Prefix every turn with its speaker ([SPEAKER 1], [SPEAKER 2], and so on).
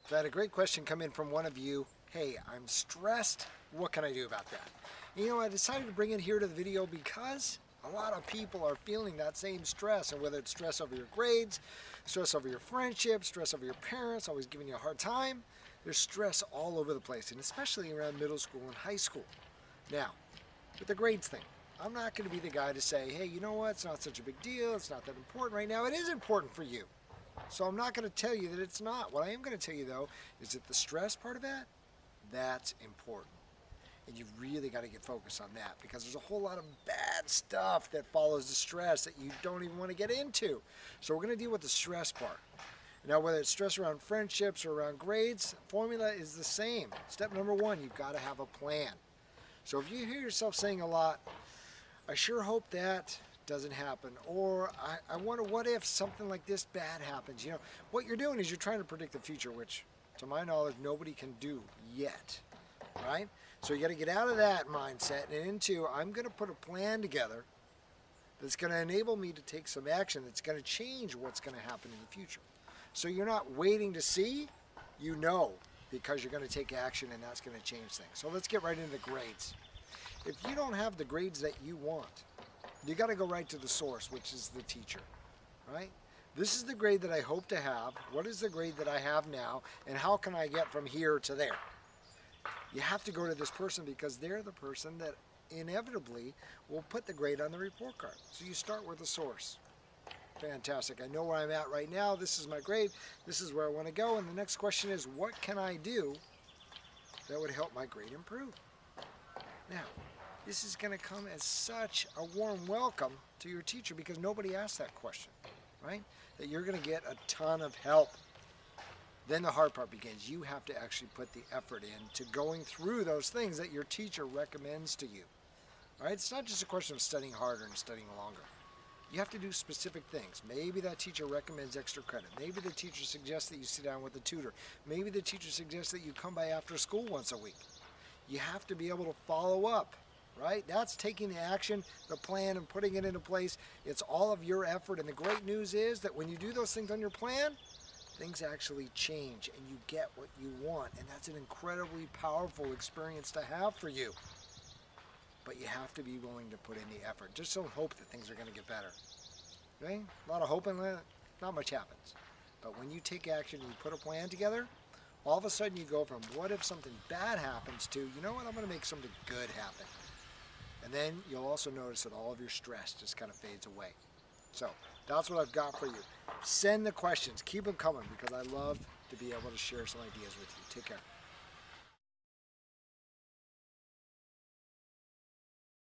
[SPEAKER 1] So I had a great question come in from one of you. Hey, I'm stressed. What can I do about that? I decided to bring it here to the video because a lot of people are feeling that same stress, and whether it's stress over your grades, stress over your friendships, stress over your parents, always giving you a hard time, there's stress all over the place, and especially around middle school and high school. Now, with the grades thing, I'm not going to be the guy to say, hey, you know what, it's not such a big deal, it's not that important right now. It is important for you. So I'm not going to tell you that it's not. What I am going to tell you, though, is that the stress part of that, that's important. And you've really got to get focused on that, because there's a whole lot of bad stuff that follows the stress that you don't even want to get into. So we're going to deal with the stress part. Now, whether it's stress around friendships or around grades, the formula is the same. Step number one, you've got to have a plan. So if you hear yourself saying a lot, I sure hope that doesn't happen, or I wonder what if something like this bad happens. What you're doing is you're trying to predict the future, which to my knowledge nobody can do yet, right? So you got to get out of that mindset and into, I'm going to put a plan together that's going to enable me to take some action that's going to change what's going to happen in the future. So you're not waiting to see, because you're going to take action, and that's going to change things. So let's get right into the grades. If you don't have the grades that you want, you got to go right to the source, which is the teacher, right? This is the grade that I hope to have. What is the grade that I have now, and how can I get from here to there? You have to go to this person, because they're the person that inevitably will put the grade on the report card. So you start with the source. Fantastic. I know where I'm at right now. This is my grade. This is where I want to go. And the next question is, what can I do that would help my grade improve? Now, this is going to come as such a warm welcome to your teacher, because nobody asked that question, right? That you're going to get a ton of help. Then the hard part begins. You have to actually put the effort into going through those things that your teacher recommends to you, right? It's not just a question of studying harder and studying longer. You have to do specific things. Maybe that teacher recommends extra credit. Maybe the teacher suggests that you sit down with a tutor. Maybe the teacher suggests that you come by after school once a week. You have to be able to follow up, right? That's taking the action, the plan, and putting it into place. It's all of your effort, and the great news is that when you do those things on your plan, things actually change, and you get what you want, and that's an incredibly powerful experience to have for you. But you have to be willing to put in the effort. Just don't hope that things are going to get better. Okay? A lot of hoping, not much happens. But when you take action and you put a plan together, all of a sudden you go from, what if something bad happens, to, you know what, I'm going to make something good happen. And then you'll also notice that all of your stress just kind of fades away. So that's what I've got for you. Send the questions. Keep them coming, because I love to be able to share some ideas with you. Take care.